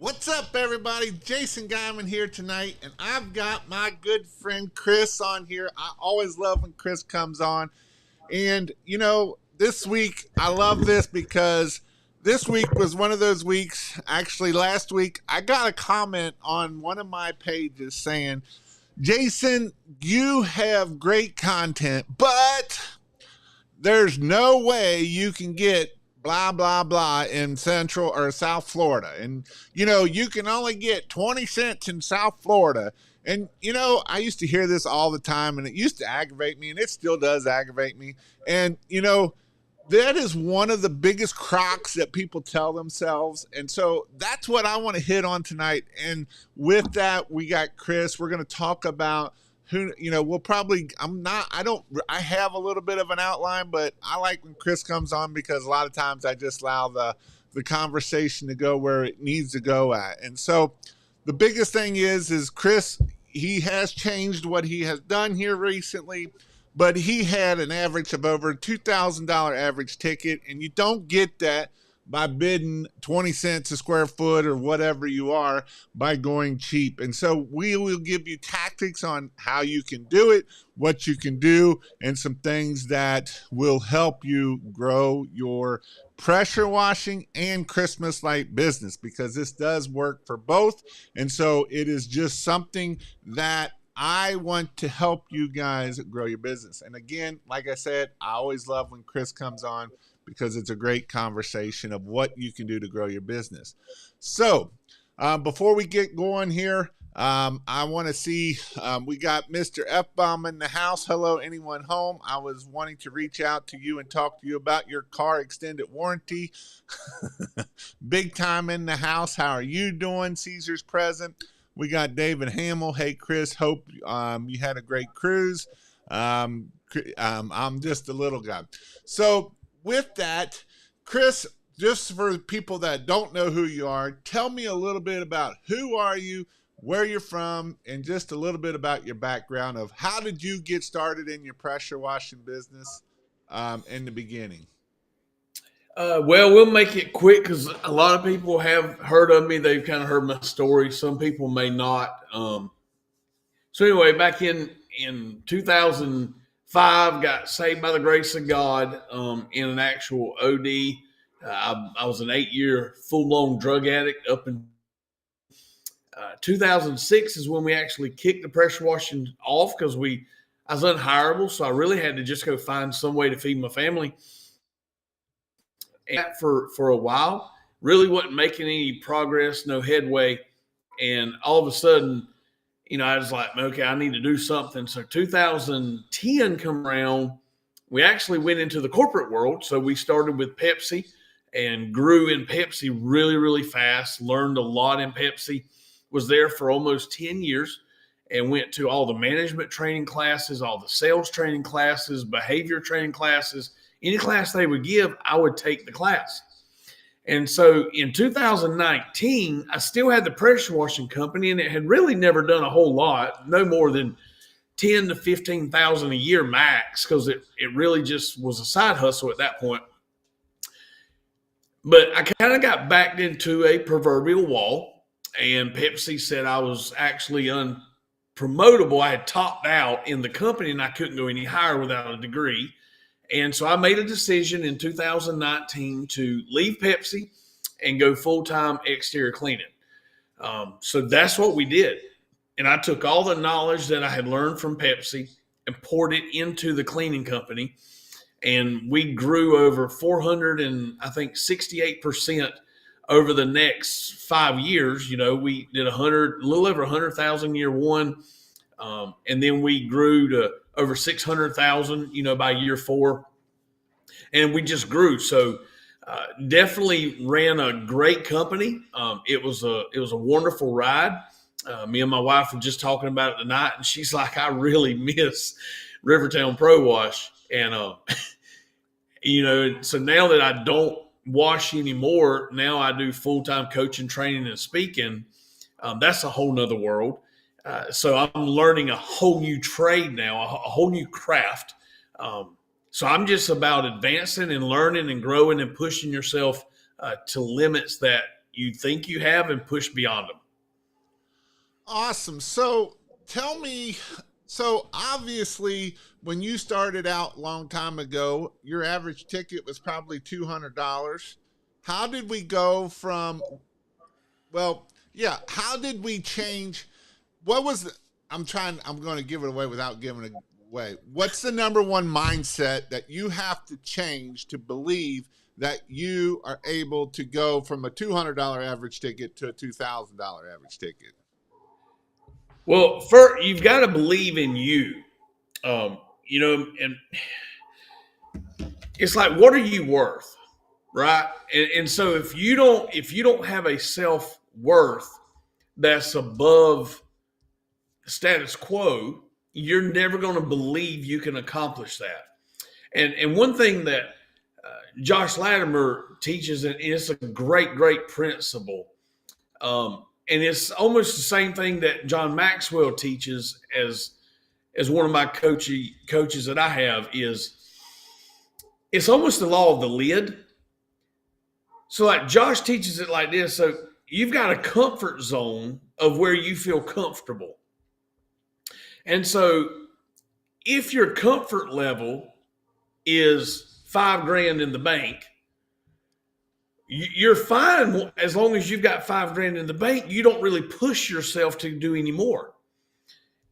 What's up, everybody? Jason Guyman here tonight, and I've got my good friend Chris on here. I always love when Chris comes on. And, this week, I love this because this week was one of those weeks. Actually, last week, I got a comment on one of my pages saying, Jason, you have great content, but there's no way you can get blah blah blah in Central or South Florida, and you can only get 20 cents in South Florida. And I used to hear this all the time, and it used to aggravate me, and it still does aggravate me. And that is one of the biggest crocs that people tell themselves. And so that's what I want to hit on tonight. And with that, we got Chris. We're going to talk about who, we'll probably, I have a little bit of an outline, but I like when Chris comes on because a lot of times I just allow the conversation to go where it needs to go at. And so the biggest thing is Chris, he has changed what he has done here recently, but he had an average of over $2,000 average ticket, and you don't get that by bidding 20 cents a square foot or whatever you are by going cheap. And so we will give you tactics on how you can do it, what you can do, and some things that will help you grow your pressure washing and Christmas light business, because this does work for both. And so it is just something that I want to help you guys grow your business. And again, like I said, I always love when Chris comes on because it's a great conversation of what you can do to grow your business. So before we get going here, I want to see, we got Mr. F-Bomb in the house. Hello, anyone home? I was wanting to reach out to you and talk to you about your car extended warranty. Big time in the house. How are you doing? Caesar's present. We got David Hamill. Hey, Chris, hope you had a great cruise. I'm just a little guy. So with that, Chris, just for people that don't know who you are, tell me a little bit about who are you, where you're from, and just a little bit about your background of how did you get started in your pressure washing business in the beginning. Well, we'll make it quick because a lot of people have heard of me. They've kind of heard my story. Some people may not. So anyway, back in 2005, got saved by the grace of God in an actual OD. I was an 8-year full-blown drug addict up in 2006 is when we actually kicked the pressure washing off because I was unhireable. So I really had to just go find some way to feed my family. And for a while, really wasn't making any progress, no headway. And all of a sudden, I was like, okay, I need to do something. So 2010 come around, we actually went into the corporate world. So we started with Pepsi and grew in Pepsi really, really fast, learned a lot in Pepsi, was there for almost 10 years and went to all the management training classes, all the sales training classes, behavior training classes. Any class they would give, I would take the class. And so in 2019, I still had the pressure washing company, and it had really never done a whole lot, no more than 10 to 15,000 a year max, because it really just was a side hustle at that point. But I kind of got backed into a proverbial wall, and Pepsi said I was actually unpromotable. I had topped out in the company, and I couldn't go any higher without a degree. And so I made a decision in 2019 to leave Pepsi and go full-time exterior cleaning. So that's what we did. And I took all the knowledge that I had learned from Pepsi and poured it into the cleaning company. And we grew over 68% over the next 5 years. We did a little over 100,000 year one. And then we grew to over 600,000, by year 4. And we just grew. So definitely ran a great company. It was a wonderful ride. Me and my wife were just talking about it tonight, and she's like, I really miss Rivertown Pro Wash. And, so now that I don't wash anymore, now I do full-time coaching, training, and speaking. That's a whole nother world. So I'm learning a whole new trade now, a whole new craft. So I'm just about advancing and learning and growing and pushing yourself to limits that you think you have and push beyond them. Awesome. So tell me, so obviously when you started out a long time ago, your average ticket was probably $200. How did we go from, well, yeah, how did we change? What was the, I'm going to give it away without giving it away. What's the number one mindset that you have to change to believe that you are able to go from a $200 average ticket to a $2,000 average ticket? Well, first, you've got to believe in you. You know, and it's like, what are you worth, right? And so if you don't have a self-worth that's above status quo, you're never going to believe you can accomplish that. And one thing that Josh Latimer teaches, and it's a great principle. And it's almost the same thing that John Maxwell teaches as one of my coaches that I have, is it's almost the law of the lid. So like Josh teaches it like this. So you've got a comfort zone of where you feel comfortable. And so if your comfort level is $5,000 in the bank, you're fine as long as you've got $5,000 in the bank. You don't really push yourself to do any more.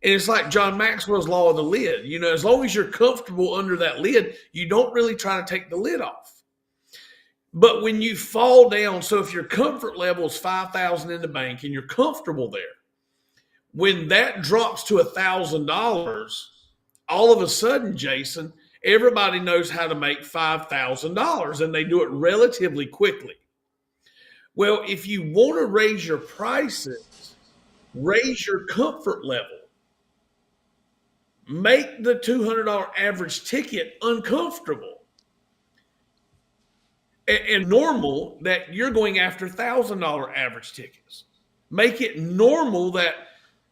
And it's like John Maxwell's law of the lid. You know, as long as you're comfortable under that lid, you don't really try to take the lid off. But when you fall down, so if your comfort level is $5,000 in the bank and you're comfortable there, when that drops to $1,000, all of a sudden, Jason, everybody knows how to make $5,000 and they do it relatively quickly. Well, if you want to raise your prices, raise your comfort level. Make the $200 average ticket uncomfortable and normal that you're going after $1,000 average tickets. Make it normal that,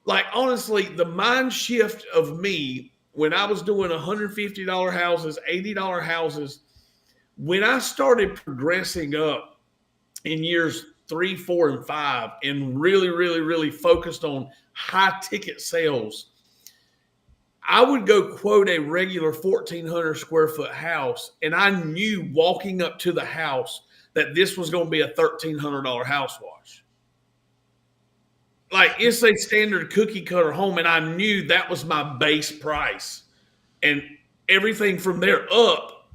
like, honestly, the mind shift of me when I was doing $150 houses, $80 houses, when I started progressing up in years 3, 4, and 5 and really focused on high ticket sales, I would go quote a regular 1,400 square foot house, and I knew walking up to the house that this was going to be a $1,300 house wash. Like, it's a standard cookie cutter home, and I knew that was my base price. And everything from there up,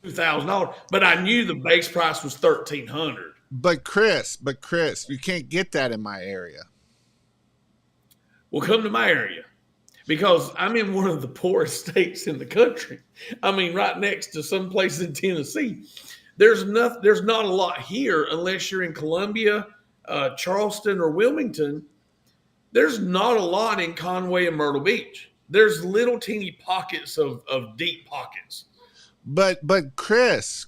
$2,000. But I knew the base price was $1,300. But Chris, you can't get that in my area. Well, come to my area. Because I'm in one of the poorest states in the country. I mean, right next to some place in Tennessee. There's not a lot here unless you're in Columbia, Charleston, or Wilmington. There's not a lot in Conway and Myrtle Beach. There's little teeny pockets of deep pockets. But Chris,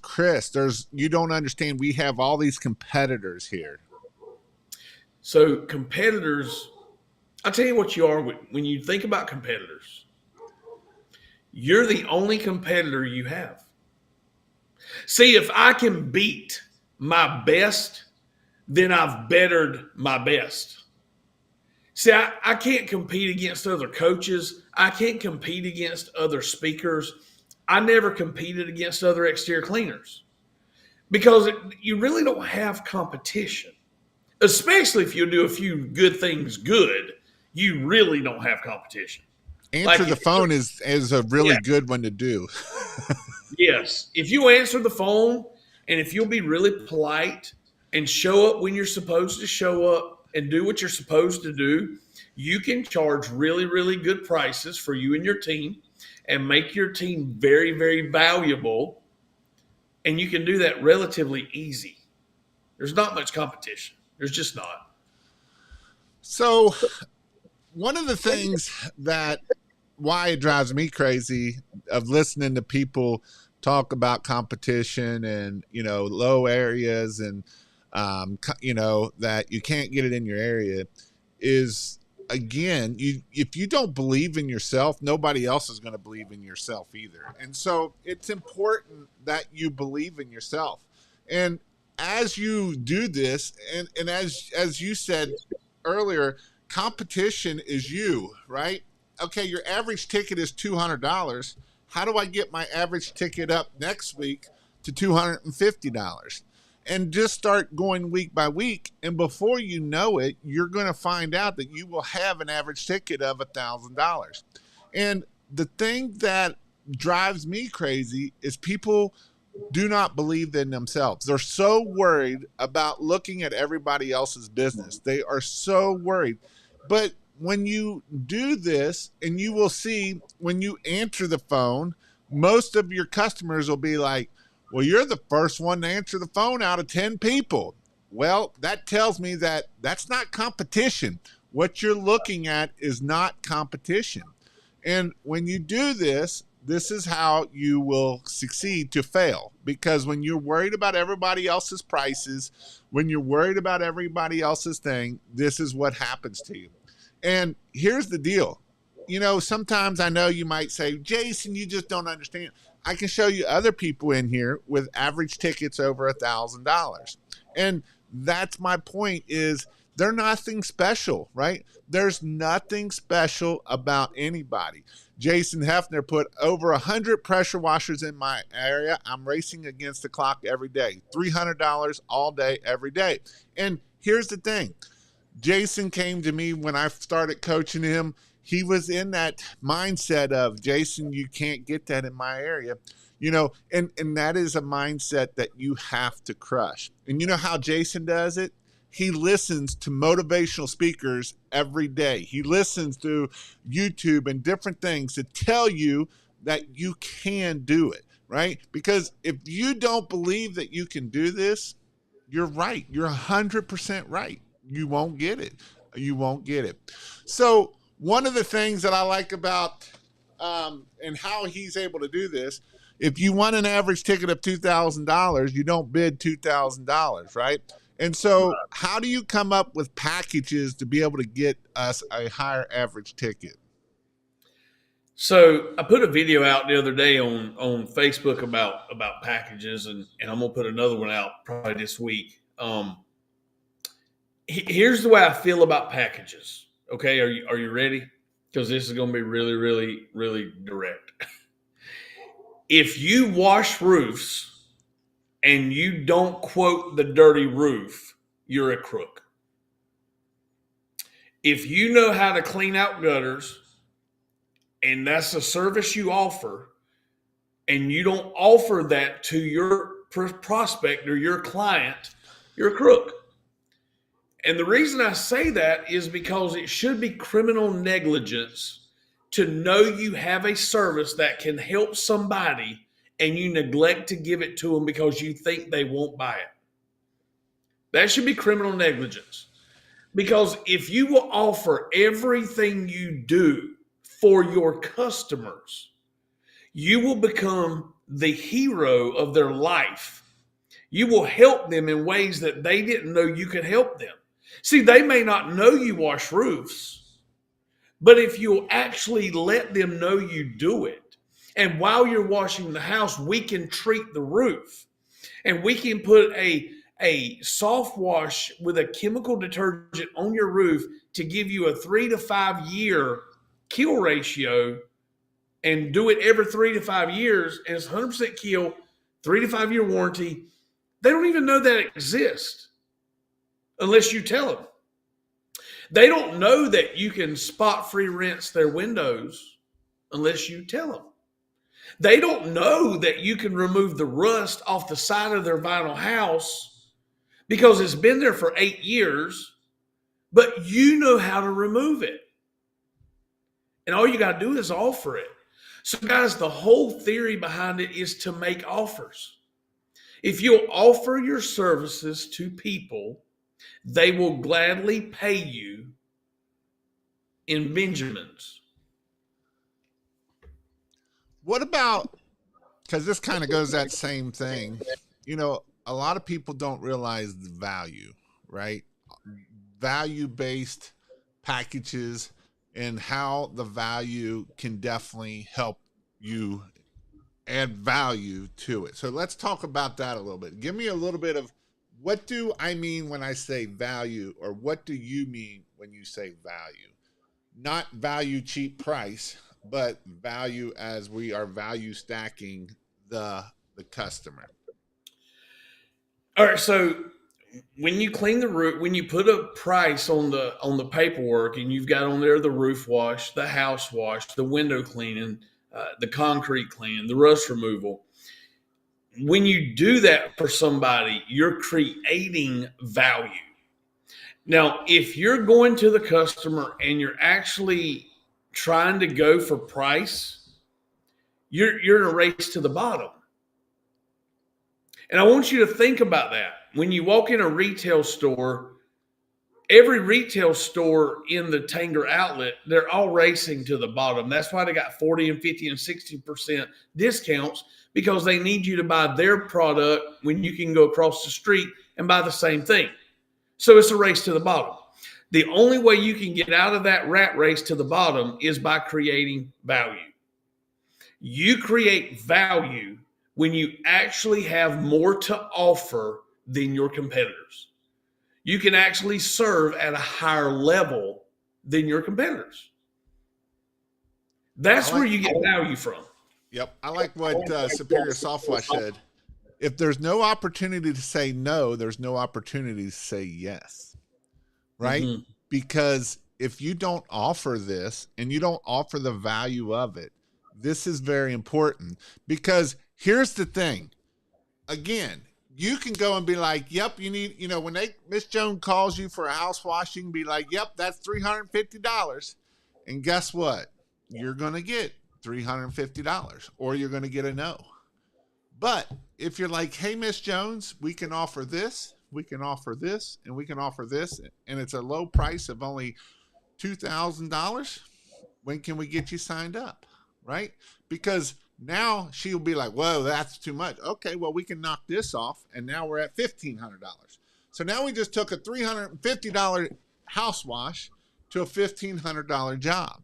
you don't understand. We have all these competitors here. So competitors, I'll tell you what you are when you think about competitors. You're the only competitor you have. See, if I can beat my best, then I've bettered my best. See, I can't compete against other coaches. I can't compete against other speakers. I never competed against other exterior cleaners because you really don't have competition, especially if you do a few good things good. You really don't have competition. Answer the phone is a really good one to do. Yes. If you answer the phone and if you'll be really polite and show up when you're supposed to show up and do what you're supposed to do, you can charge really good prices for you and your team and make your team very valuable. And you can do that relatively easy. There's not much competition. There's just not. So one of the things why it drives me crazy of listening to people talk about competition and, low areas and, that you can't get it in your area is, again, if you don't believe in yourself, nobody else is going to believe in yourself either. And so it's important that you believe in yourself. And as you do this, and as you said earlier, competition is you, right? Okay, your average ticket is $200. How do I get my average ticket up next week to $250? And just start going week by week. And before you know it, you're going to find out that you will have an average ticket of $1,000. And the thing that drives me crazy is people do not believe in themselves. They're so worried about looking at everybody else's business. They are so worried. But when you do this, and you will see when you answer the phone, most of your customers will be like, well, you're the first one to answer the phone out of 10 people. Well, that tells me that that's not competition. What you're looking at is not competition. And when you do this, this is how you will succeed to fail. Because when you're worried about everybody else's prices, when you're worried about everybody else's thing, this is what happens to you. And here's the deal. You know, sometimes I know you might say, Jason, you just don't understand. I can show you other people in here with average tickets over $1,000. And that's my point, is they're nothing special, right? There's nothing special about anybody. Jason Hefner put over 100 pressure washers in my area. I'm racing against the clock every day. $300 all day, every day. And here's the thing. Jason came to me when I started coaching him. He was in that mindset of, Jason, you can't get that in my area. You know, and that is a mindset that you have to crush. And you know how Jason does it? He listens to motivational speakers every day. He listens to YouTube and different things to tell you that you can do it, right? Because if you don't believe that you can do this, you're right. You're 100% right. You won't get it. You won't get it. So one of the things that I like about and how he's able to do this, if you want an average ticket of $2,000, you don't bid $2,000, right? And so how do you come up with packages to be able to get us a higher average ticket? So I put a video out the other day on Facebook about packages, and I'm gonna put another one out probably this week. Here's the way I feel about packages. Okay, are you ready? Because this is gonna be really, really, really direct. If you wash roofs and you don't quote the dirty roof, you're a crook. If you know how to clean out gutters, and that's a service you offer, and you don't offer that to your prospect or your client, you're a crook. And the reason I say that is because it should be criminal negligence to know you have a service that can help somebody and you neglect to give it to them because you think they won't buy it. That should be criminal negligence. Because if you will offer everything you do for your customers, you will become the hero of their life. You will help them in ways that they didn't know you could help them. See, they may not know you wash roofs, but if you'll actually let them know you do it, and while you're washing the house, we can treat the roof, and we can put a soft wash with a chemical detergent on your roof to give you a 3 to 5 year kill ratio, and do it every 3 to 5 years, and it's 100% kill, 3 to 5 year warranty. They don't even know that exists unless you tell them. They don't know that you can spot free rinse their windows unless you tell them. They don't know that you can remove the rust off the side of their vinyl house because it's been there for 8 years, but you know how to remove it. And all you got to do is offer it. So guys, the whole theory behind it is to make offers. If you'll offer your services to people, they will gladly pay you in Benjamins. What about, because this kind of goes that same thing, you know, a lot of people don't realize the value, right? Value-based packages and how the value can definitely help you add value to it. So let's talk about that a little bit. Give me a little bit of what do I mean when I say value, or what do you mean when you say value? Not value cheap price, but value as we are value stacking the customer. All right, so when you clean the roof, when you put a price on the paperwork, and you've got on there the roof wash, the house wash, the window cleaning, the concrete cleaning, the rust removal. When you do that for somebody, you're creating value. Now, if you're going to the customer and you're actually trying to go for price, you're in a race to the bottom. And I want you to think about that. When you walk in a retail store, every retail store in the Tanger outlet, they're all racing to the bottom. That's why they got 40 and 50 and 60% discounts, because they need you to buy their product when you can go across the street and buy the same thing. So it's a race to the bottom. The only way you can get out of that rat race to the bottom is by creating value. You create value when you actually have more to offer than your competitors. You can actually serve at a higher level than your competitors. That's where you get value from. Yep. I like what Superior Softwash said. If there's no opportunity to say no, there's no opportunity to say yes. Right? Mm-hmm. Because if you don't offer this and you don't offer the value of it, this is very important. Because here's the thing. Again, you can go and be like, yep, you need, when Miss Jones calls you for a house washing, be like, yep, that's $350. And guess what? You're going to get $350, or you're going to get a no. But if you're like, hey, Miss Jones, we can offer this, we can offer this, and we can offer this, and it's a low price of only $2,000, when can we get you signed up? Right? Because now she'll be like, whoa, that's too much. Okay, well, we can knock this off, and now we're at $1,500. So now we just took a $350 house wash to a $1,500 job.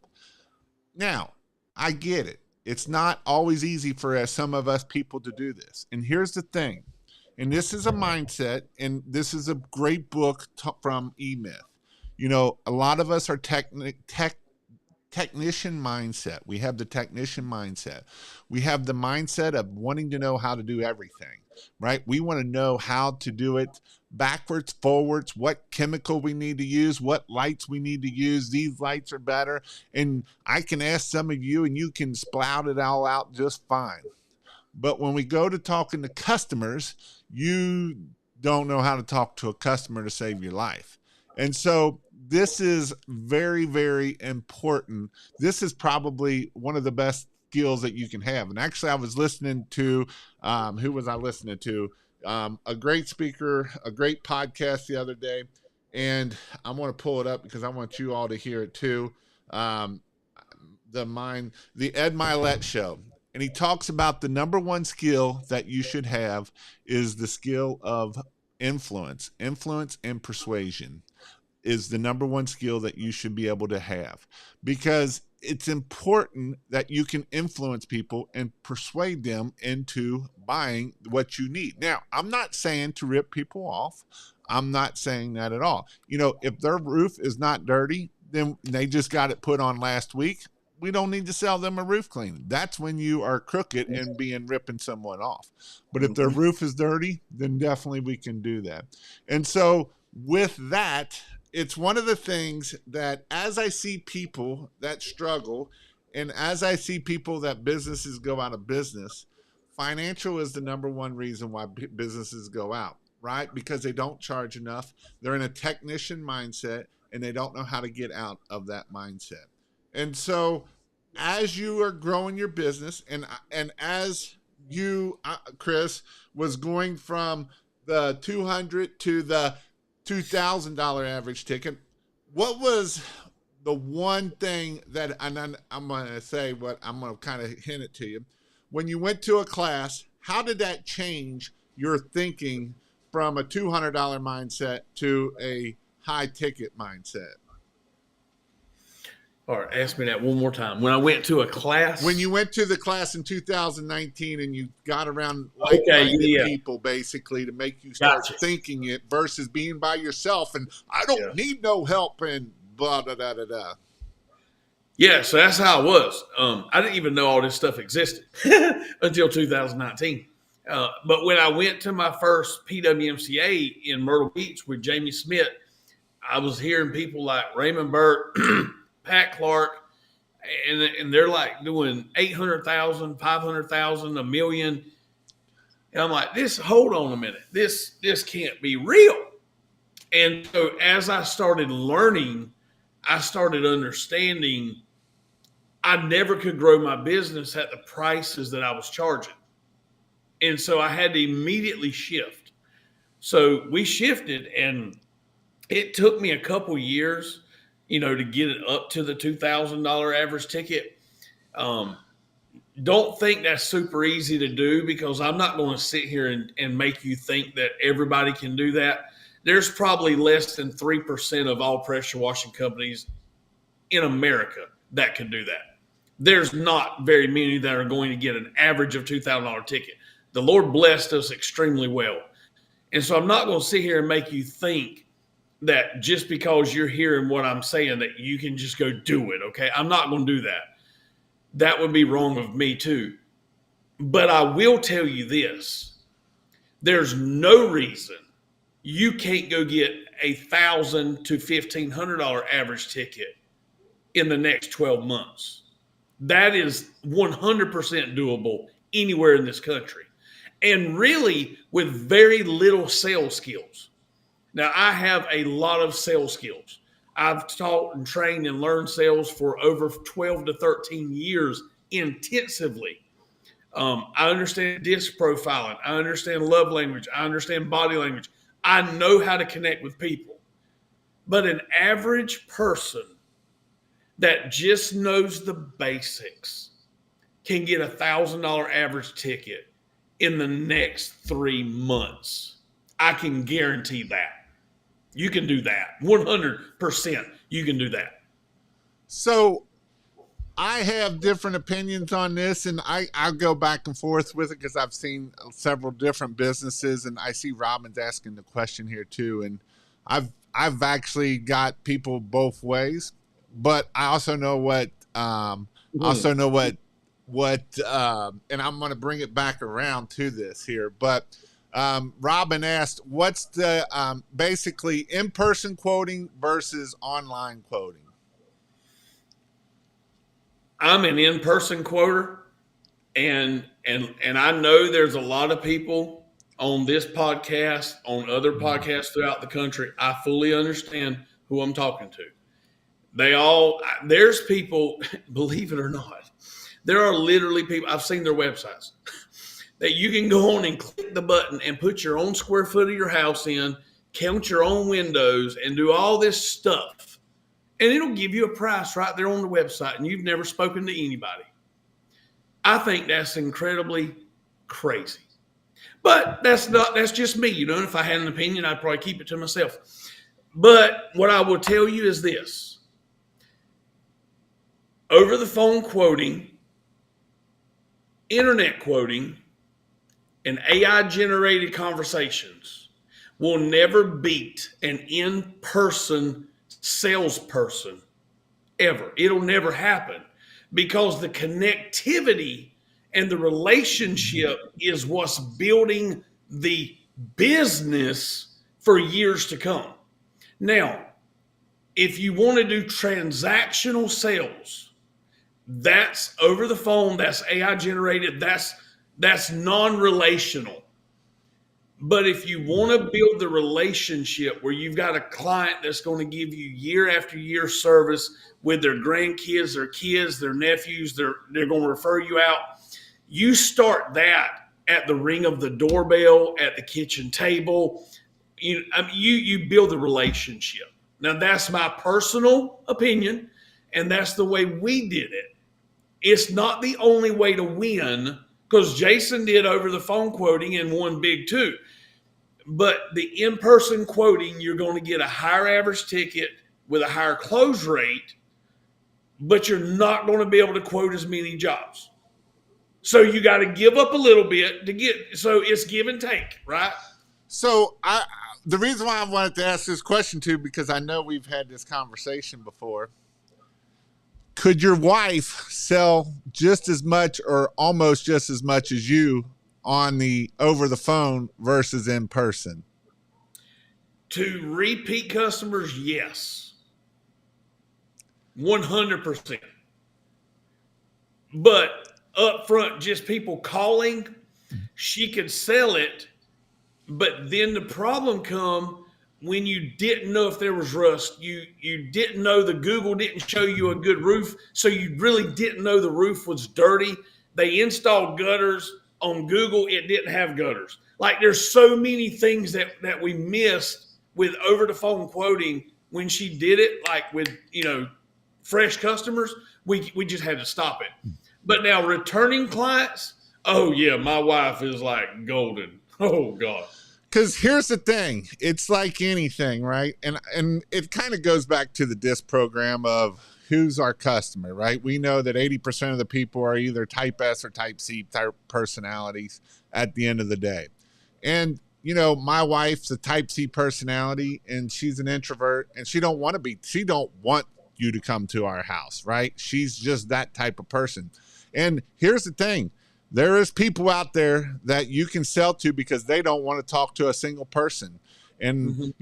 Now, I get it. It's not always easy for some of us people to do this. And here's the thing. And this is a mindset, and this is a great book from E-Myth. A lot of us are technician mindset. We have the technician mindset. We have the mindset of wanting to know how to do everything, right? We want to know how to do it backwards, forwards, what chemical we need to use, what lights we need to use. These lights are better. And I can ask some of you and you can spout it all out just fine. But when we go to talking to customers, you don't know how to talk to a customer to save your life. And so this is very, very important. This is probably one of the best skills that you can have. And actually, I was listening to, who was I listening to? A great speaker, a great podcast the other day. And I want to pull it up because I want you all to hear it too. The Ed Mylett Show. And he talks about the number one skill that you should have is the skill of influence. Influence and persuasion is the number one skill that you should be able to have, because it's important that you can influence people and persuade them into buying what you need. Now, I'm not saying to rip people off. I'm not saying that at all. If their roof is not dirty, then they just got it put on last week. We don't need to sell them a roof cleaning. That's when you are crooked and ripping someone off. But if their roof is dirty, then definitely we can do that. And so with that, it's one of the things that as I see people that struggle, and as I see people that businesses go out of business, financial is the number one reason why businesses go out, right? Because they don't charge enough. They're in a technician mindset, and they don't know how to get out of that mindset. And so as you are growing your business, and as you, Chris, was going from the $200 to the $2,000 average ticket, what was the one thing that, and I'm going to say what I'm going to kind of hint it to you, when you went to a class, how did that change your thinking from a $200 mindset to a high ticket mindset? All right, ask me that one more time. When I went to a class. When you went to the class in 2019 and you got around like-minded people, basically, to make you start thinking it versus being by yourself and I don't need no help and blah, blah, blah, blah, blah. Yeah, so that's how I was. I didn't even know all this stuff existed until 2019. But when I went to my first PWMCA in Myrtle Beach with Jamie Smith, I was hearing people like Raymond Burt, Pat Clark, and they're like doing 800,000, 500,000, $1 million. And I'm like, hold on a minute. This can't be real. And so as I started learning, I started understanding I never could grow my business at the prices that I was charging. And so I had to immediately shift. So we shifted, and it took me a couple years, to get it up to the $2,000 average ticket. Don't think that's super easy to do, because I'm not going to sit here and make you think that everybody can do that. There's probably less than 3% of all pressure washing companies in America that can do that. There's not very many that are going to get an average of $2,000 ticket. The Lord blessed us extremely well. And so I'm not going to sit here and make you think that just because you're hearing what I'm saying that you can just go do it, okay? I'm not going to do that. That would be wrong of me too. But I will tell you this. There's no reason you can't go get $1,000 to $1,500 average ticket in the next 12 months. That is 100% doable anywhere in this country, and really with very little sales skills. Now, I have a lot of sales skills. I've taught and trained and learned sales for over 12 to 13 years intensively. I understand disc profiling. I understand love language. I understand body language. I know how to connect with people. But an average person that just knows the basics can get $1,000 average ticket in the next 3 months. I can guarantee that. You can do that. 100% you can do that. So I have different opinions on this, and I'll go back and forth with it because I've seen several different businesses, and I see Robin's asking the question here too. And I've actually got people both ways. But I also know what, and I'm going to bring it back around to this here. But Robin asked, what's the basically in-person quoting versus online quoting? I'm an in-person quoter, and I know there's a lot of people on this podcast, on other podcasts throughout the country. I fully understand who I'm talking to. There's people, believe it or not, there are literally people, I've seen their websites, that you can go on and click the button and put your own square foot of your house in, count your own windows, and do all this stuff. And it'll give you a price right there on the website, and you've never spoken to anybody. I think that's incredibly crazy. But that's just me. If I had an opinion, I'd probably keep it to myself. But what I will tell you is this. Over the phone quoting, internet quoting, and AI generated conversations will never beat an in-person salesperson ever. It'll never happen, because the connectivity and the relationship is what's building the business for years to come. Now, if you want to do transactional sales, that's over the phone, that's AI generated, that's non-relational. But if you want to build the relationship where you've got a client that's going to give you year after year service with their grandkids, their kids, their nephews, they're going to refer you out, you start that at the ring of the doorbell, at the kitchen table. You build the relationship. Now, that's my personal opinion, and that's the way we did it. It's not the only way to win, because Jason did over the phone quoting and won big too. But the in-person quoting, you're going to get a higher average ticket with a higher close rate, but you're not going to be able to quote as many jobs. So you got to give up a little bit to get, so it's give and take, right? So the reason why I wanted to ask this question too, because I know we've had this conversation before. Could your wife sell just as much or almost just as much as you on the over the phone versus in person? To repeat customers, yes. 100%. But up front, just people calling, she could sell it. But then the problem come when you didn't know if there was rust. You didn't know the Google didn't show you a good roof, so you really didn't know the roof was dirty. They installed gutters on Google. It didn't have gutters. Like there's so many things that we missed with over the phone quoting when she did it, like with, fresh customers, we just had to stop it. But now returning clients, oh yeah, my wife is like golden. Oh God. Because here's the thing, it's like anything, right? And it kind of goes back to the DISC program of who's our customer, right? We know that 80% of the people are either type S or type C type personalities at the end of the day. And my wife's a type C personality and she's an introvert and she don't want you to come to our house, right? She's just that type of person. And here's the thing. There is people out there that you can sell to because they don't want to talk to a single person. And,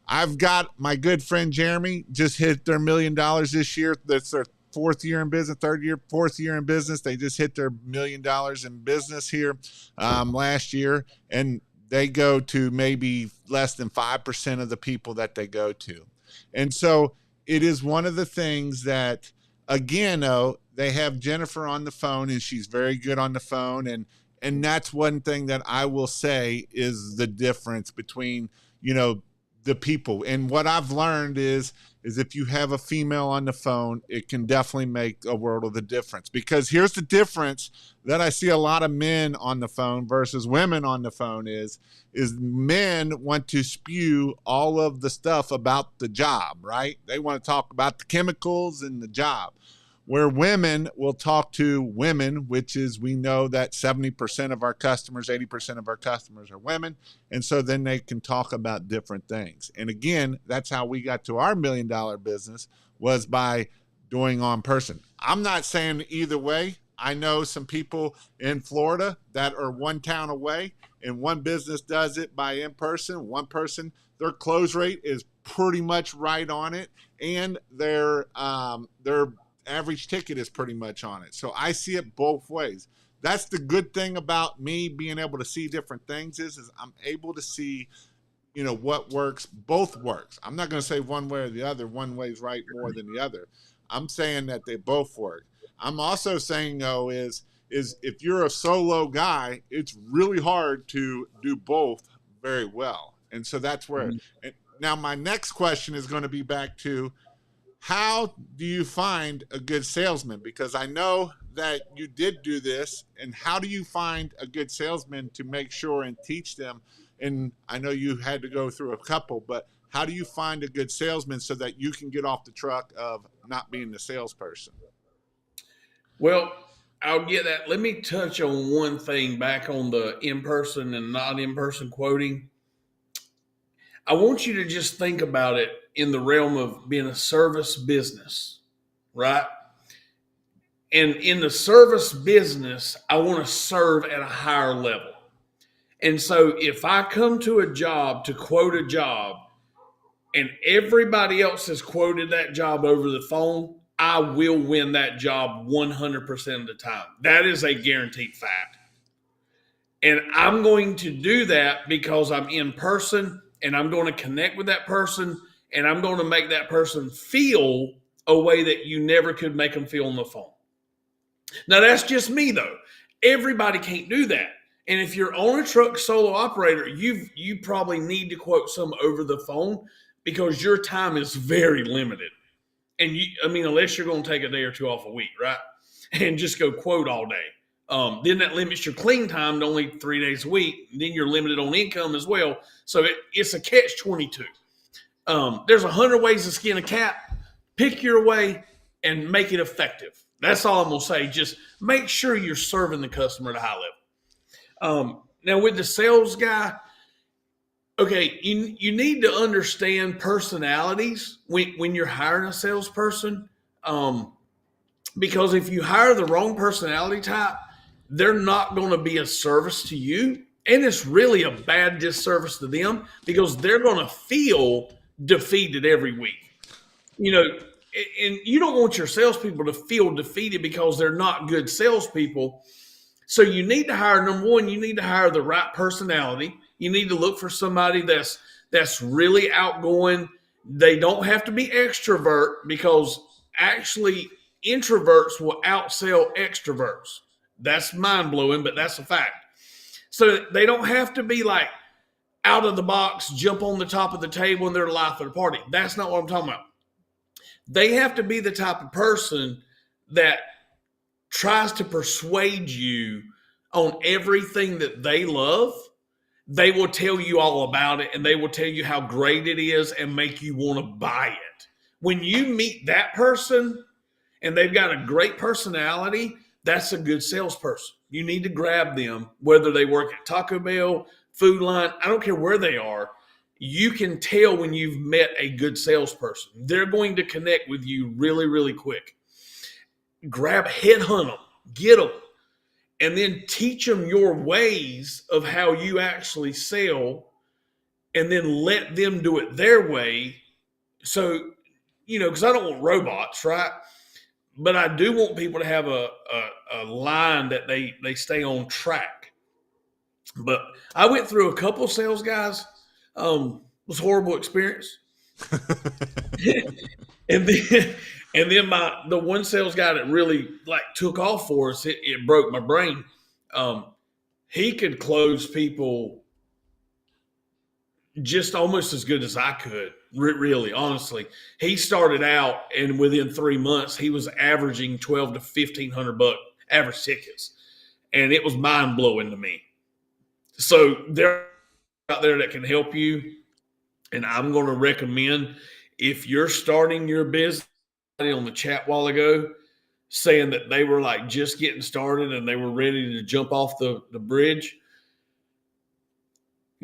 I've got my good friend Jeremy just hit their $1 million this year. That's their fourth year in business. They just hit their $1 million in business here last year. And they go to maybe less than 5% of the people that they go to. And so it is one of the things that, again, though, they have Jennifer on the phone and she's very good on the phone. And that's one thing that I will say is the difference between, the people. And what I've learned is if you have a female on the phone, it can definitely make a world of the difference. Because here's the difference that I see a lot of men on the phone versus women on the phone is men want to spew all of the stuff about the job, right? They want to talk about the chemicals and the job. Where women will talk to women, which is, we know that 70% of our customers, 80% of our customers are women. And so then they can talk about different things. And again, that's how we got to our $1 million business, was by doing on person. I'm not saying either way. I know some people in Florida that are one town away and one business does it by in person. One person, their close rate is pretty much right on it. And their average ticket is pretty much on it. So I see it both ways. That's the good thing about me being able to see different things is I'm able to see, what works, both works. I'm not going to say one way or the other. One way is right more than the other. I'm saying that they both work. I'm also saying, though, is if you're a solo guy, it's really hard to do both very well. And so that's where, now my next question is going to be back to, how do you find a good salesman? Because I know that you did do this. And how do you find a good salesman to make sure and teach them? And I know you had to go through a couple, but how do you find a good salesman so that you can get off the truck of not being the salesperson? Well, I'll get that. Let me touch on one thing back on the in-person and not in-person quoting. I want you to just think about it in the realm of being a service business, right? And in the service business, I want to serve at a higher level. And so if I come to a job to quote a job and everybody else has quoted that job over the phone, I will win that job 100% of the time. That is a guaranteed fact. And I'm going to do that because I'm in person and I'm going to connect with that person and I'm going to make that person feel a way that you never could make them feel on the phone. Now, that's just me, though. Everybody can't do that. And if you're on a truck solo operator, you probably need to quote some over the phone because your time is very limited. And unless you're going to take a day or two off a week, right? And just go quote all day. Then that limits your clean time to only 3 days a week. Then you're limited on income as well. So it's a catch-22. There's 100 ways to skin a cat. Pick your way. and make it effective. That's all I'm going to say. Just make sure you're serving the customer at a high level. Now, with the sales guy, okay, you need to understand personalities when you're hiring a salesperson. Because if you hire the wrong personality type, they're not going to be a service to you. And it's really a bad disservice to them because they're going to feel defeated every week. You know, and you don't want your salespeople to feel defeated because they're not good salespeople. So you need to hire, number one, you need to hire the right personality. You need to look for somebody that's really outgoing. They don't have to be extrovert because actually introverts will outsell extroverts. That's mind blowing, but that's a fact. So they don't have to be like out of the box, jump on the top of the table, and they're the life of the party. That's not what I'm talking about. They have to be the type of person that tries to persuade you on everything that they love. They will tell you all about it, and they will tell you how great it is and make you want to buy it. When you meet that person and they've got a great personality, that's a good salesperson. You need to grab them, whether they work at Taco Bell, Food Line, I don't care where they are. You can tell when you've met a good salesperson. They're going to connect with you really, really quick. Headhunt them, get them, and then teach them your ways of how you actually sell, and then let them do it their way. So, because I don't want robots, right? But I do want people to have a line that they stay on track. But I went through a couple of sales guys. It was a horrible experience. and then the one sales guy that really took off for us, it broke my brain. He could close people just almost as good as I could. Really, honestly, he started out, and within 3 months, he was averaging $1,200 to $1,500 average tickets, and it was mind blowing to me. So they're out there that can help you, and I'm going to recommend if you're starting your business. On the chat while ago, saying that they were just getting started and they were ready to jump off the bridge.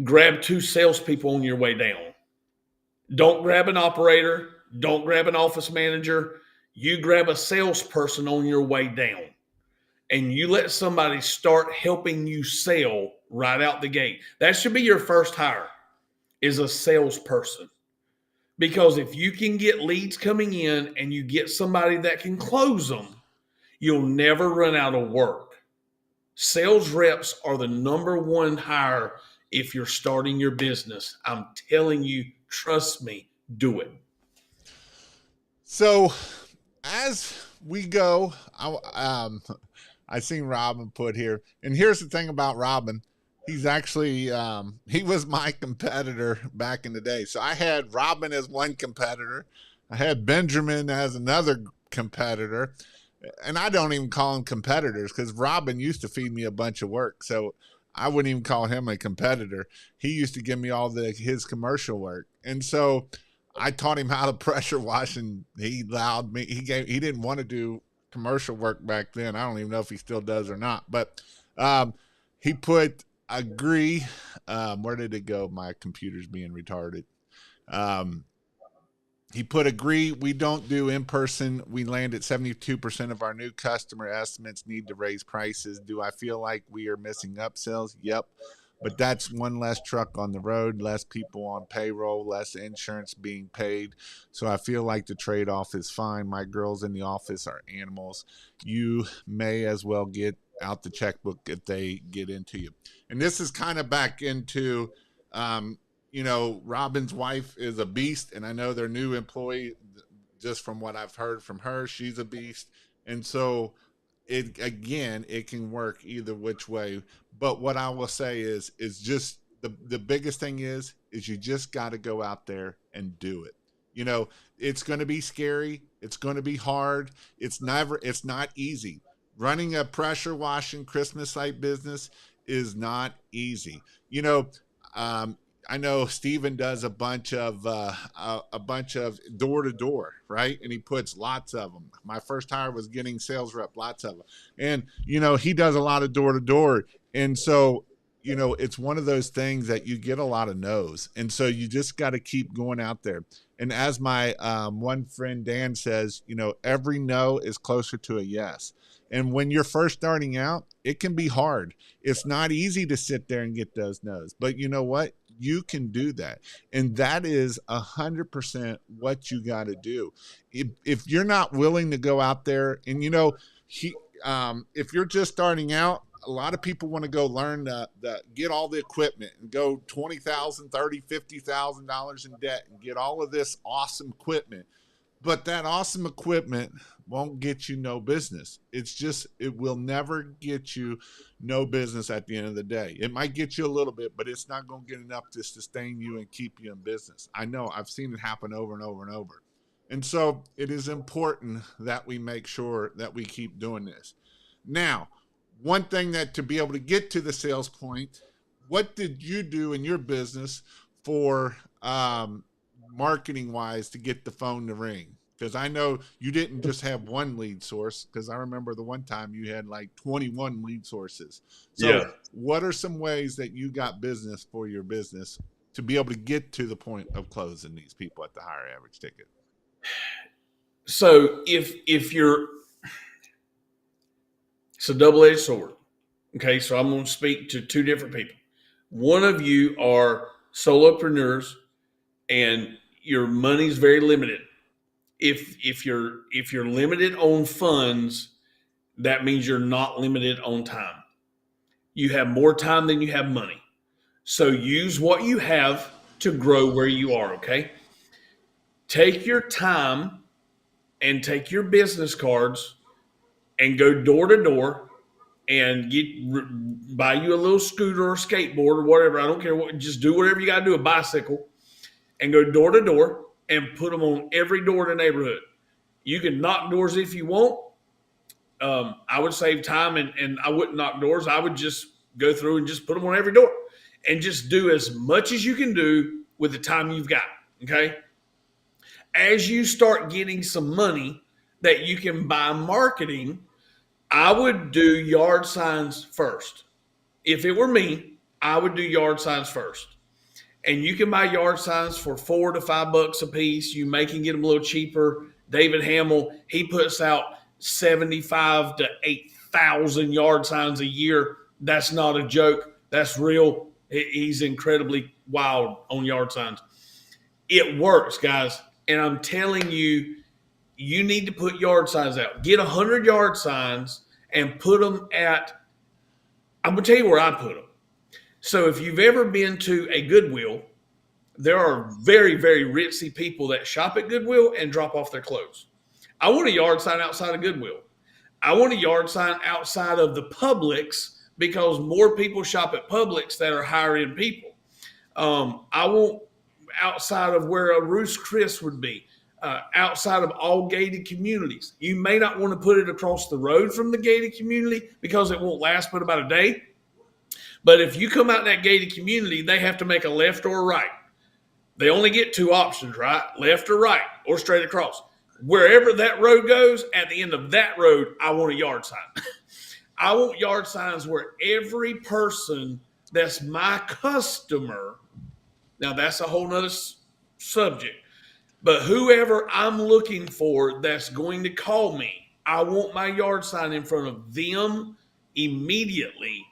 Grab 2 salespeople on your way down. Don't grab an operator. Don't grab an office manager. You grab a salesperson on your way down. And you let somebody start helping you sell right out the gate. That should be your first hire, is a salesperson. Because if you can get leads coming in and you get somebody that can close them, you'll never run out of work. Sales reps are the number one hire if you're starting your business. I'm telling you, trust me, do it. So as we go, I seen Robin put here, and here's the thing about Robin. He's actually, he was my competitor back in the day. So I had Robin as one competitor. I had Benjamin as another competitor. And I don't even call them competitors because Robin used to feed me a bunch of work. So I wouldn't even call him a competitor. He used to give me all his commercial work. And so I taught him how to pressure wash, and he allowed me. He didn't want to do commercial work back then. I don't even know if he still does or not. But he put agree. Where did it go? My computer's being retarded. He put agree. We don't do in person. We land at 72% of our new customer estimates need to raise prices. Do I feel like we are missing upsells? Yep. But that's one less truck on the road, less people on payroll, less insurance being paid. So I feel like the trade-off is fine. My girls in the office are animals. You may as well get out the checkbook if they get into you. And this is kind of back into, Robin's wife is a beast, and I know their new employee, just from what I've heard from her, she's a beast. And so it can work either which way. But what I will say is just the biggest thing is you just got to go out there and do it. It's going to be scary. It's going to be hard. It's not easy. Running a pressure washing Christmas light business is not easy. I know Steven does a bunch of door to door, right? And he puts lots of them. My first hire was getting sales rep, lots of them. And he does a lot of door to door. And so, it's one of those things that you get a lot of no's. And so you just got to keep going out there. And as my one friend Dan says, every no is closer to a yes. And when you're first starting out, it can be hard. It's not easy to sit there and get those no's, but you know what? You can do that. And that is 100% what you got to do. If you're not willing to go out there and, if you're just starting out, a lot of people want to go learn get all the equipment and go $20,000, $30,000, $50,000 in debt and get all of this awesome equipment. But that awesome equipment won't get you no business. It will never get you no business at the end of the day. It might get you a little bit, but it's not going to get enough to sustain you and keep you in business. I know, I've seen it happen over and over and over. And so it is important that we make sure that we keep doing this. Now, one thing that to be able to get to the sales point, what did you do in your business for marketing wise to get the phone to ring? Because I know you didn't just have one lead source, because I remember the one time you had like 21 lead sources. So What are some ways that you got business for your business to be able to get to the point of closing these people at the higher average ticket? So it's a double-edged sword. Okay, so I'm going to speak to two different people. One of you are solopreneurs and your money's very limited. If you're limited on funds, that means you're not limited on time. You have more time than you have money. So use what you have to grow where you are, okay? Take your time and take your business cards and go door to door and buy you a little scooter or skateboard or whatever. I don't care what, just do whatever you got to do, a bicycle, and go door to door and put them on every door in the neighborhood. You can knock doors if you want. I would save time and I wouldn't knock doors. I would just go through and just put them on every door and just do as much as you can do with the time you've got. Okay. As you start getting some money that you can buy marketing, I would do yard signs first. If it were me, I would do yard signs first. And you can buy yard signs for $4 to $5 a piece. You may can get them a little cheaper. David Hamill, he puts out 75 to 8,000 yard signs a year. That's not a joke. That's real. He's incredibly wild on yard signs. It works, guys. And I'm telling you, you need to put yard signs out. Get 100 yard signs and put them I'm going to tell you where I put them. So if you've ever been to a Goodwill, there are very, very ritzy people that shop at Goodwill and drop off their clothes. I want a yard sign outside of Goodwill. I want a yard sign outside of the Publix because more people shop at Publix that are higher end people. I want outside of where a Ruth's Chris would be, outside of all gated communities. You may not want to put it across the road from the gated community because it won't last but about a day. But if you come out in that gated community, they have to make a left or a right. They only get two options, right? Left or right, or straight across. Wherever that road goes, at the end of that road, I want a yard sign. I want yard signs where every person that's my customer, now that's a whole nother subject, but whoever I'm looking for that's going to call me, I want my yard sign in front of them immediately.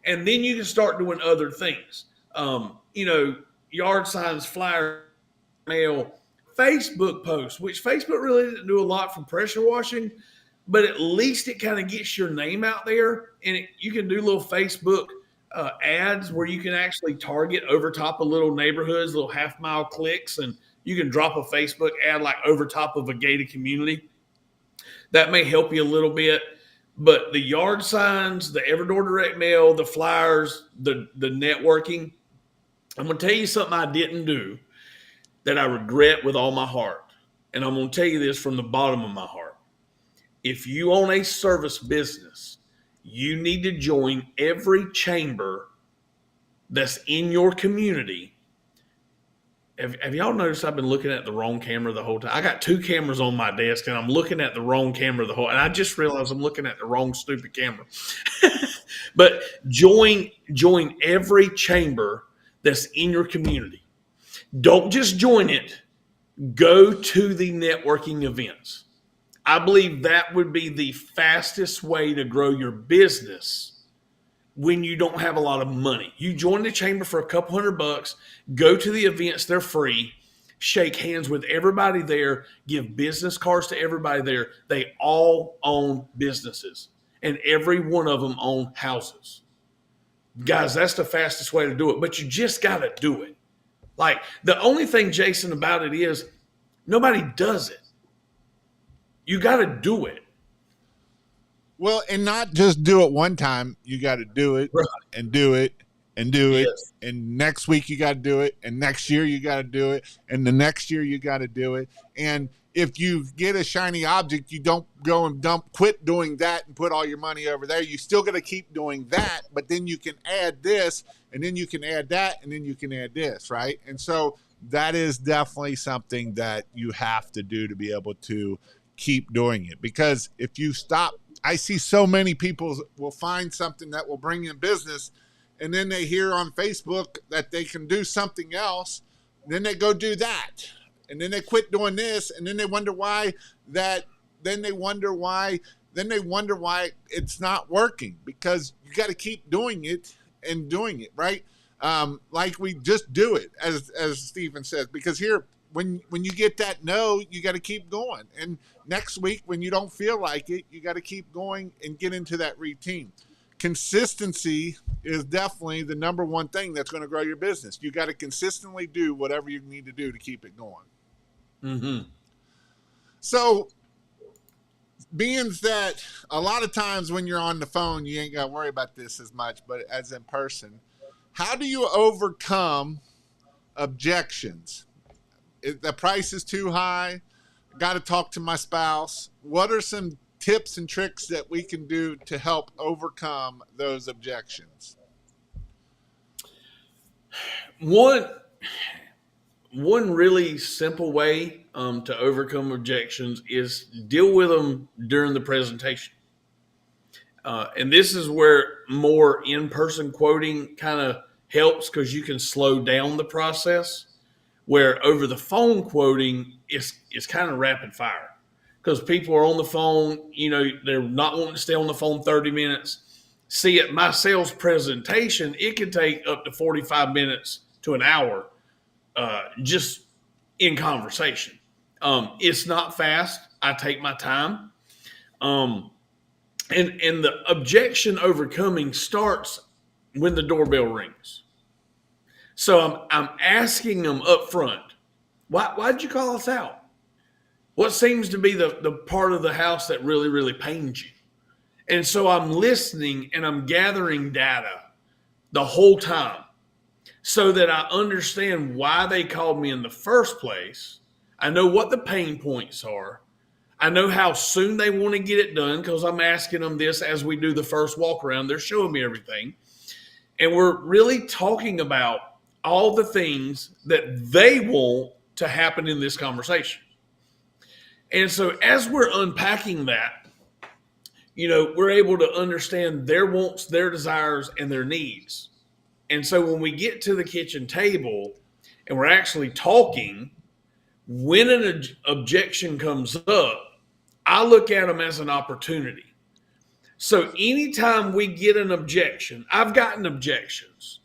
And then you can start doing other things. Yard signs, flyer, mail, Facebook posts, which Facebook really didn't do a lot for pressure washing, but at least it kind of gets your name out there. And you can do little Facebook ads where you can actually target over top of little neighborhoods, little half-mile clicks, and you can drop a Facebook ad like over top of a gated community. That may help you a little bit. But the yard signs, the Everdoor direct mail, the flyers, the networking, I'm going to tell you something I didn't do that I regret with all my heart. And I'm going to tell you this from the bottom of my heart. If you own a service business, you need to join every chamber that's in your community Have y'all noticed I've been looking at the wrong camera the whole time? I got 2 cameras on my desk and I'm looking at the wrong camera and I just realized I'm looking at the wrong stupid camera. But join every chamber that's in your community. Don't just join it. Go to the networking events. I believe that would be the fastest way to grow your business when you don't have a lot of money. You join the chamber for a couple $100, go to the events, they're free, shake hands with everybody there, give business cards to everybody there. They all own businesses, and every one of them own houses. Guys, that's the fastest way to do it, but you just got to do it. Like, the only thing, Jason, about it is nobody does it. You got to do it. Well, and not just do it one time. You got to do it and do it and do it. And next week you got to do it. And next year you got to do it. And the next year you got to do it. And if you get a shiny object, you don't go and quit doing that and put all your money over there. You still got to keep doing that. But then you can add this, and then you can add that, and then you can add this, right? And so that is definitely something that you have to do to be able to keep doing it. Because if you stop, I see so many people will find something that will bring in business, and then they hear on Facebook that they can do something else, then they go do that, and then they quit doing this, and then they wonder why it's not working, because you got to keep doing it and doing it, right? Like we just do it, as Stephen says, because here, when you get that no, you got to keep going. And next week, when you don't feel like it, you got to keep going and get into that routine. Consistency is definitely the number one thing that's going to grow your business. You got to consistently do whatever you need to do to keep it going. Mm-hmm. So, being that a lot of times when you're on the phone, you ain't got to worry about this as much, but as in person, how do you overcome objections? If the price is too high, got to talk to my spouse. What are some tips and tricks that we can do to help overcome those objections? One really simple way to overcome objections is deal with them during the presentation. And this is where more in-person quoting kind of helps, because you can slow down the process, where over the phone quoting is kind of rapid fire, because people are on the phone, they're not wanting to stay on the phone 30 minutes. See, at my sales presentation, it can take up to 45 minutes to an hour just in conversation. It's not fast. I take my time. And the objection overcoming starts when the doorbell rings. So I'm asking them up front, why'd you call us out? What seems to be the part of the house that really, really pains you? And so I'm listening and I'm gathering data the whole time so that I understand why they called me in the first place. I know what the pain points are. I know how soon they want to get it done, because I'm asking them this as we do the first walk around. They're showing me everything. And we're really talking about all the things that they want to happen in this conversation. And so as we're unpacking that, we're able to understand their wants, their desires, and their needs. And so when we get to the kitchen table and we're actually talking, when an objection comes up, I look at them as an opportunity. So anytime we get an objection, I've gotten objections.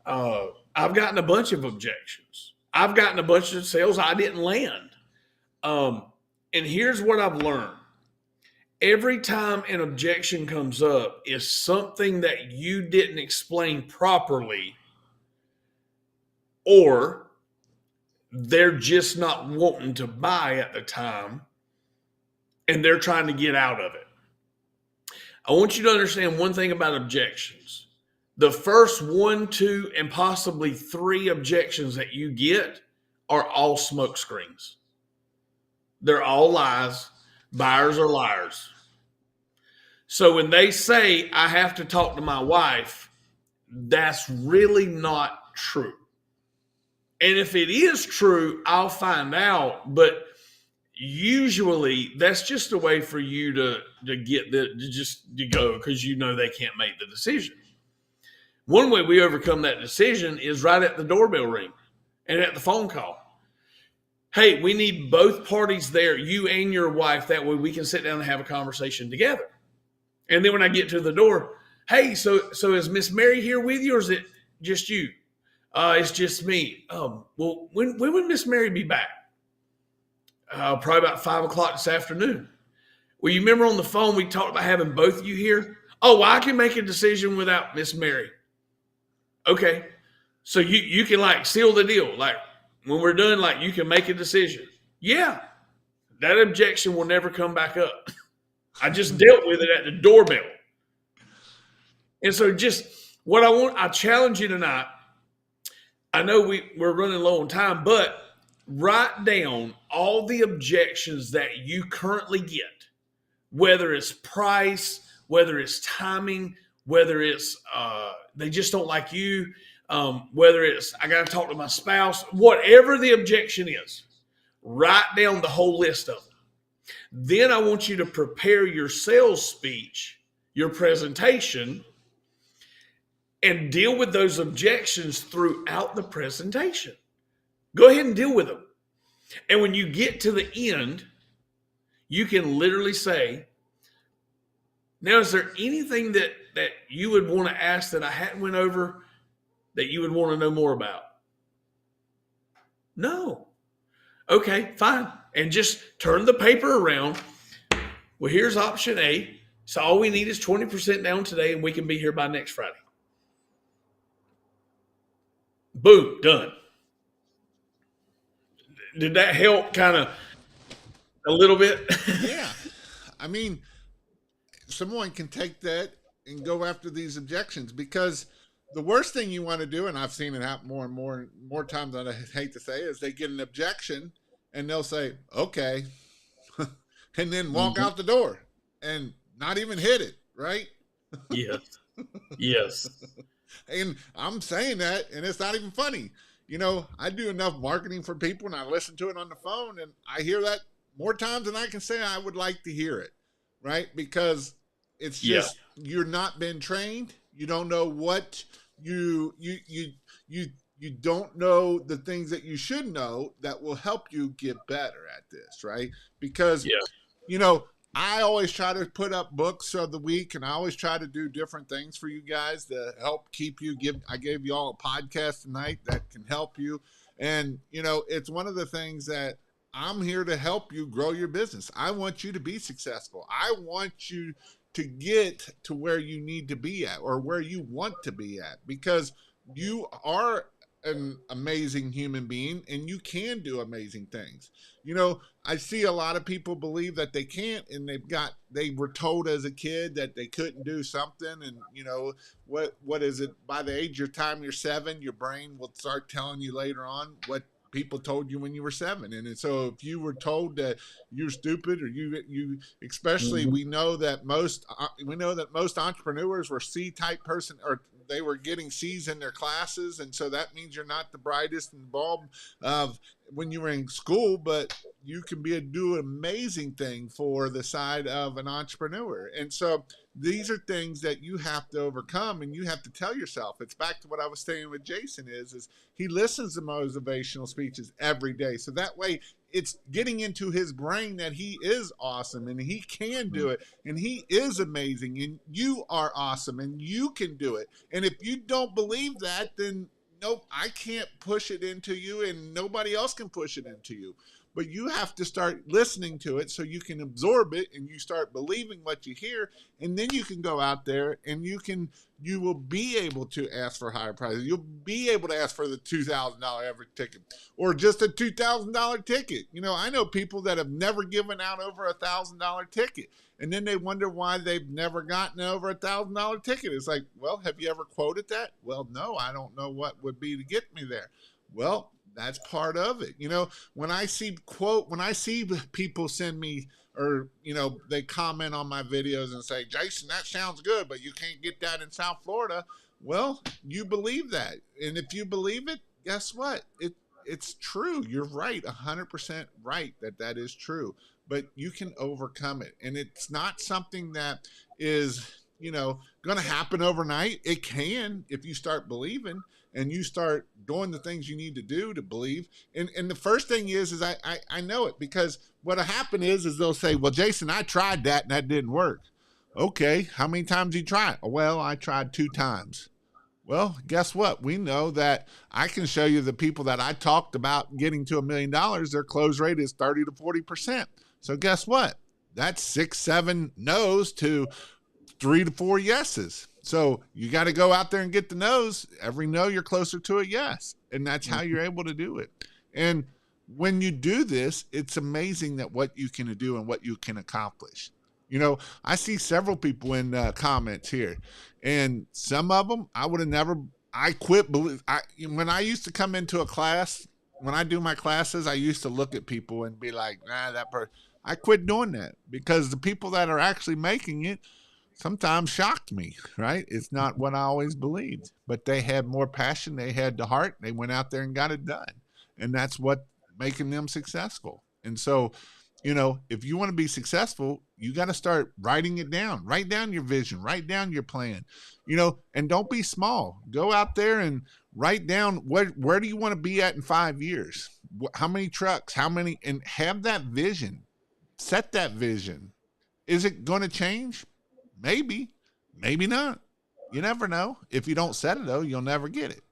I've gotten a bunch of objections. I've gotten a bunch of sales I didn't land. And here's what I've learned. Every time an objection comes up is something that you didn't explain properly, or they're just not wanting to buy at the time and they're trying to get out of it. I want you to understand one thing about objections. The first 1, 2, and possibly 3 objections that you get are all smoke screens. They're all lies. Buyers are liars. So when they say, I have to talk to my wife, that's really not true. And if it is true, I'll find out. But usually that's just a way for you to get to go because you know they can't make the decision. One way we overcome that decision is right at the doorbell ring and at the phone call. Hey, we need both parties there, you and your wife. That way we can sit down and have a conversation together. And then when I get to the door, hey, so is Miss Mary here with you, or is it just you? It's just me. Well, when would Miss Mary be back? Probably about 5 o'clock this afternoon. Well, you remember on the phone we talked about having both of you here? Oh, well, I can make a decision without Miss Mary. Okay. So you can like seal the deal. Like when we're done, like you can make a decision. Yeah. That objection will never come back up. I just dealt with it at the doorbell. And so just what I challenge you tonight. I know we're running low on time, but write down all the objections that you currently get, whether it's price, whether it's timing, whether it's they just don't like you, whether it's I got to talk to my spouse, whatever the objection is, write down the whole list of them. Then I want you to prepare your sales speech, your presentation, and deal with those objections throughout the presentation. Go ahead and deal with them. And when you get to the end, you can literally say, now, is there anything that you would want to ask that I hadn't went over that you would want to know more about? No. Okay, fine. And just turn the paper around. Well, here's option A. So all we need is 20% down today, and we can be here by next Friday. Boom, done. Did that help kind of a little bit? Yeah. I mean, someone can take that and go after these objections, because the worst thing you want to do, and I've seen it happen more and more times than I hate to say, is they get an objection and they'll say, okay, and then walk out the door and not even hit it, right? Yes. Yes. And I'm saying that, and it's not even funny. You know, I do enough marketing for people, and I listen to it on the phone, and I hear that more times than I can say I would like to hear it, right? Because it's just you're not been trained. You don't know what you don't know the things that you should know that will help you get better at this, right? Because you know, I always try to put up books of the week, and I always try to do different things for you guys to help keep you. I gave you all a podcast tonight that can help you. And, you know, it's one of the things that I'm here to help you grow your business. I want you to be successful. I want you to get to where you need to be at, or where you want to be at, because you are an amazing human being and you can do amazing things. You know, I see a lot of people believe that they can't, and they were told as a kid that they couldn't do something. And you know, what is it? By the age of time you're 7, your brain will start telling you later on what people told you when you were 7. And so if you were told that you're stupid, or you especially, we know that most entrepreneurs were C-type person, or they were getting C's in their classes. And so that means you're not the brightest in the bulb of when you were in school, but you can do an amazing thing for the side of an entrepreneur. And so these are things that you have to overcome, and you have to tell yourself. It's back to what I was saying with Jason is he listens to motivational speeches every day. So that way it's getting into his brain that he is awesome and he can do it, and he is amazing, and you are awesome and you can do it. And if you don't believe that, then nope, I can't push it into you, and nobody else can push it into you. But you have to start listening to it so you can absorb it, and you start believing what you hear, and then you can go out there and you will be able to ask for higher prices. You'll be able to ask for the $2,000 average ticket, or just a $2,000 ticket. You know, I know people that have never given out over $1,000 ticket, and then they wonder why they've never gotten over $1,000 ticket. It's like, well, have you ever quoted that? Well, no, I don't know what would be to get me there. Well, that's part of it. You know, when I see people send me, or, you know, they comment on my videos and say, Jason, that sounds good, but you can't get that in South Florida. Well, you believe that. And if you believe it, guess what? it's true. You're right, 100% right that is true. But you can overcome it, and it's not something that is, going to happen overnight. It can if you start believing and you start doing the things you need to do to believe. And the first thing is I know it, because what'll happen is they'll say, well, Jason, I tried that and that didn't work. Okay, how many times did you try it? Well, I tried 2 times. Well, guess what? We know that I can show you the people that I talked about getting to $1 million, their close rate is 30 to 40%. So guess what? That's 6, 7 no's to 3 to 4 yeses. So you got to go out there and get the no's. Every no, you're closer to a yes. And that's how you're able to do it. And when you do this, it's amazing that what you can do and what you can accomplish. I see several people in comments here, and some of them I would have never. I quit. When I used to come into a class, when I do my classes, I used to look at people and be like, nah, that person. I quit doing that, because the people that are actually making it sometimes shocked me, right? It's not what I always believed, but they had more passion. They had the heart. They went out there and got it done. And that's what making them successful. And so, if you want to be successful, you got to start writing it down. Write down your vision, write down your plan, and don't be small. Go out there and write down where do you want to be at in 5 years? How many trucks, and have that vision. Set that vision. Is it going to change? Maybe, maybe not. You never know. If you don't set it though, you'll never get it.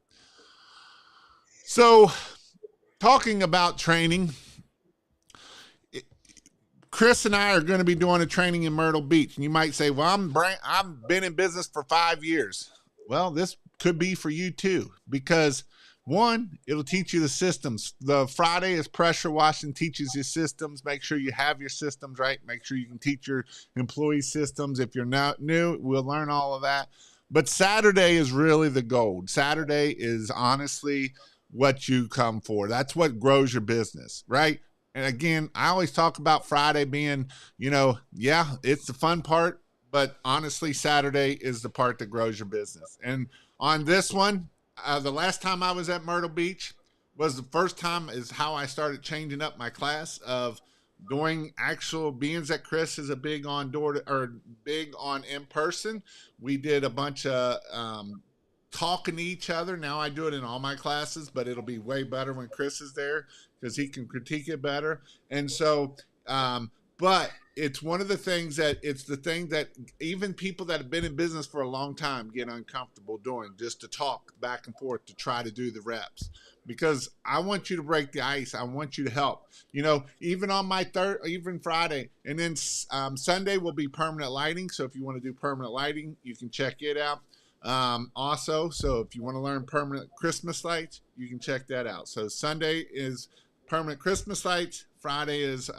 So, talking about training, Chris and I are going to be doing a training in Myrtle Beach. And you might say, well, I've been in business for 5 years. Well, this could be for you too, because one, it'll teach you the systems. The Friday is pressure washing, teaches you systems. Make sure you have your systems right. Make sure you can teach your employees systems. If you're not new, we'll learn all of that. But Saturday is really the gold. Saturday is honestly what you come for. That's what grows your business, right? And again, I always talk about Friday being, it's the fun part, but honestly, Saturday is the part that grows your business. And on this one, the last time I was at Myrtle Beach was the first time is how I started changing up my class of doing actual, being that Chris is a big on big on in person. We did a bunch of talking to each other. Now I do it in all my classes, but it'll be way better when Chris is there, because he can critique it better. And so, but it's one of the things it's the thing that even people that have been in business for a long time get uncomfortable doing, just to talk back and forth to try to do the reps, because I want you to break the ice. I want you to help, even on my even Friday, and then Sunday will be permanent lighting. So if you want to do permanent lighting, you can check it out. Also, so if you want to learn permanent Christmas lights, you can check that out. So Sunday is permanent Christmas lights, Friday is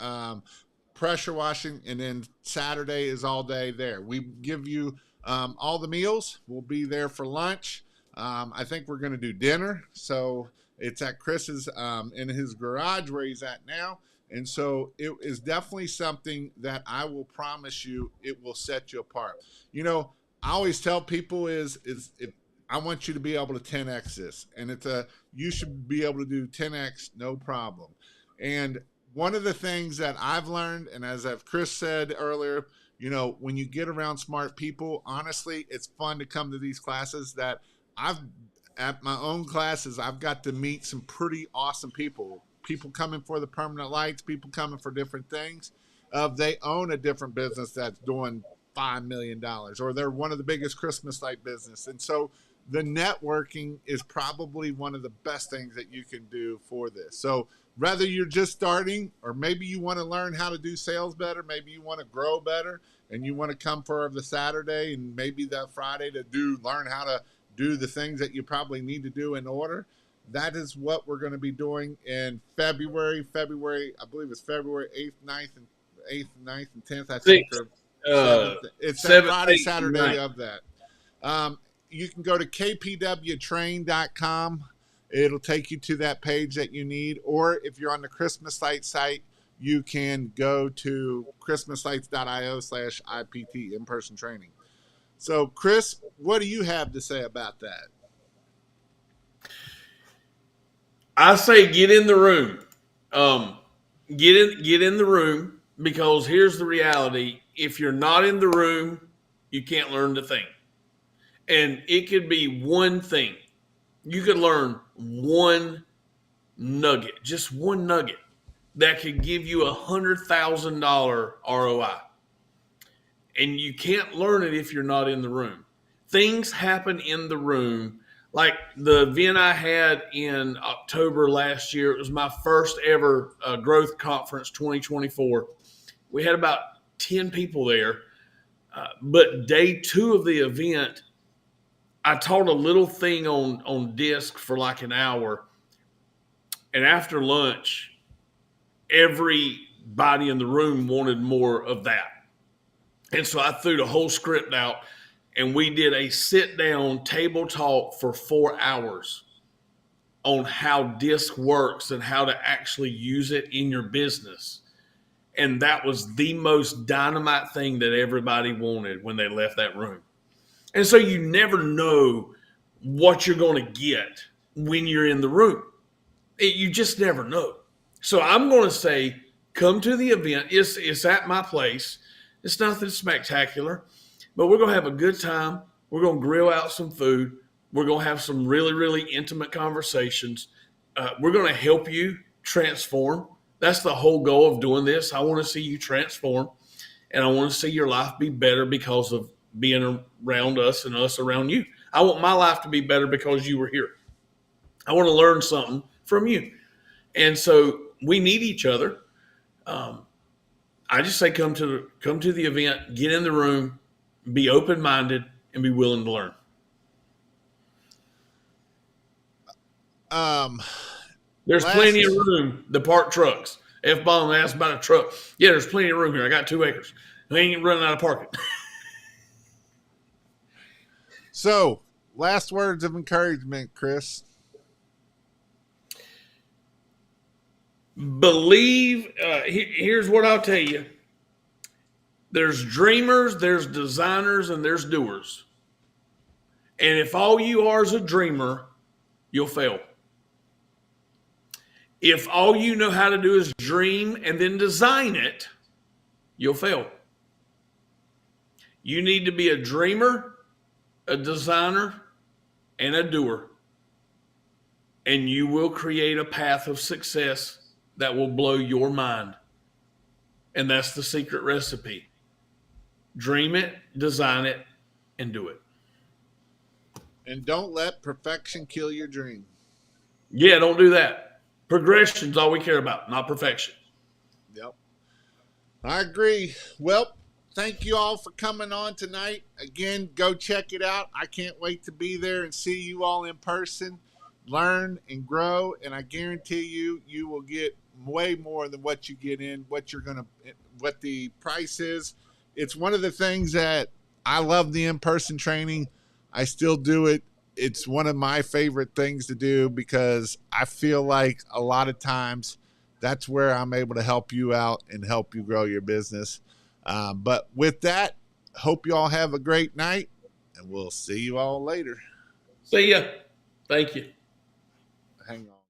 pressure washing, and then Saturday is all day there. We give you all the meals. We'll be there for lunch. I think we're going to do dinner. So it's at Chris's in his garage where he's at now. And so it is definitely something that I will promise you it will set you apart. I always tell people is if I want you to be able to 10x this, and you should be able to do 10x no problem. And one of the things that I've learned, and as Chris said earlier, when you get around smart people, honestly, it's fun to come to these classes. That at my own classes, I've got to meet some pretty awesome people coming for the permanent lights, people coming for different things. They own a different business that's doing $5 million, or they're one of the biggest Christmas light business. And so the networking is probably one of the best things that you can do for this. So whether you're just starting, or maybe you want to learn how to do sales better, maybe you want to grow better, and you want to come for the Saturday and maybe the Friday to learn how to do the things that you probably need to do in order. That is what we're going to be doing in February, I believe it's February 8th, 9th, and 10th, I think. It's that Friday, Saturday of that. You can go to kpwtrain.com. It'll take you to that page that you need. Or if you're on the Christmas Light site, you can go to christmaslights.io/IPT, in-person training. So, Chris, what do you have to say about that? I say get in the room. Um, get in the room, because here's the reality. If you're not in the room, you can't learn the thing. And it could be one thing. You could learn one nugget, just one nugget that could give you $100,000 ROI. And you can't learn it if you're not in the room. Things happen in the room. Like the event I had in October last year, it was my first ever growth conference 2024. We had about 10 people there. But day 2 of the event, I taught a little thing on disc for like an hour. And after lunch, everybody in the room wanted more of that. And so I threw the whole script out, and we did a sit down table talk for 4 hours on how disc works and how to actually use it in your business. And that was the most dynamite thing that everybody wanted when they left that room. And so you never know what you're going to get when you're in the room. You just never know. So I'm going to say, come to the event. It's at my place. It's nothing spectacular, but we're going to have a good time. We're going to grill out some food. We're going to have some really, really intimate conversations. We're going to help you transform. That's the whole goal of doing this. I want to see you transform, and I want to see your life be better because of being around us and us around you. I want my life to be better because you were here. I want to learn something from you. And so we need each other. I just say come to the event, get in the room, be open-minded, and be willing to learn. There's plenty of room to park trucks. F-bomb asked about a truck. Yeah, there's plenty of room here. I got 2 acres. I ain't running out of parking. So, last words of encouragement, Chris. Believe, here's what I'll tell you. There's dreamers, there's designers, and there's doers. And if all you are is a dreamer, you'll fail. If all you know how to do is dream and then design it, you'll fail. You need to be a dreamer, a designer, and a doer. And you will create a path of success that will blow your mind. And that's the secret recipe. Dream it, design it, and do it. And don't let perfection kill your dream. Yeah, don't do that. Progression's all we care about, not perfection. Yep. I agree. Well, thank you all for coming on tonight. Again, go check it out. I can't wait to be there and see you all in person, learn and grow. And I guarantee you, you will get way more than what you get in, what the price is. It's one of the things that I love, the in-person training. I still do it. It's one of my favorite things to do because I feel like a lot of times that's where I'm able to help you out and help you grow your business. But with that, hope you all have a great night, and we'll see you all later. See ya. Thank you. Hang on.